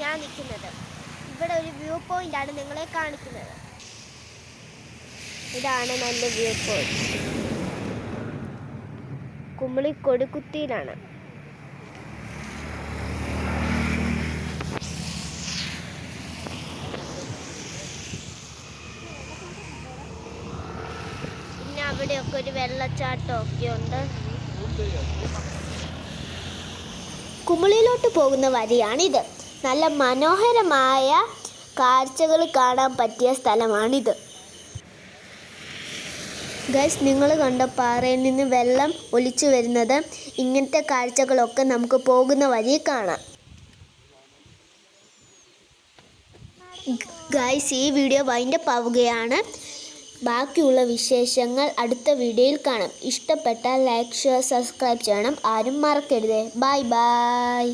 ഞാൻ നിൽക്കുന്നത്. ഇവിടെ ഒരു വ്യൂ പോയിൻ്റാണ് നിങ്ങളെ കാണിക്കുന്നത്. ഇതാണ് നല്ല വ്യൂ പോയിന്റ്. കുമിളി കൊടിക്കുത്തിയിലാണ്. പിന്നെ അവിടെയൊക്കെ ഒരു വെള്ളച്ചാട്ടമൊക്കെ ഉണ്ട്. കുമിളിയിലോട്ട് പോകുന്ന വഴിയാണിത്. നല്ല മനോഹരമായ കാഴ്ചകൾ കാണാൻ പറ്റിയ സ്ഥലമാണിത്. ഗൈസ്, നിങ്ങൾ കണ്ട പാറയിൽ നിന്ന് വെള്ളം ഒലിച്ചു വരുന്നത്, ഇങ്ങനത്തെ കാഴ്ചകളൊക്കെ നമുക്ക് പോകുന്ന വഴി കാണാം. ഗൈസ്, ഈ വീഡിയോ വൈൻഡപ്പ് ആവുകയാണ്. ബാക്കിയുള്ള വിശേഷങ്ങൾ അടുത്ത വീഡിയോയിൽ കാണാം. ഇഷ്ടപ്പെട്ടാൽ ലൈക്ക്, ഷെയർ, സബ്സ്ക്രൈബ് ചെയ്യണം. ആരും മറക്കരുത്. Bye bye.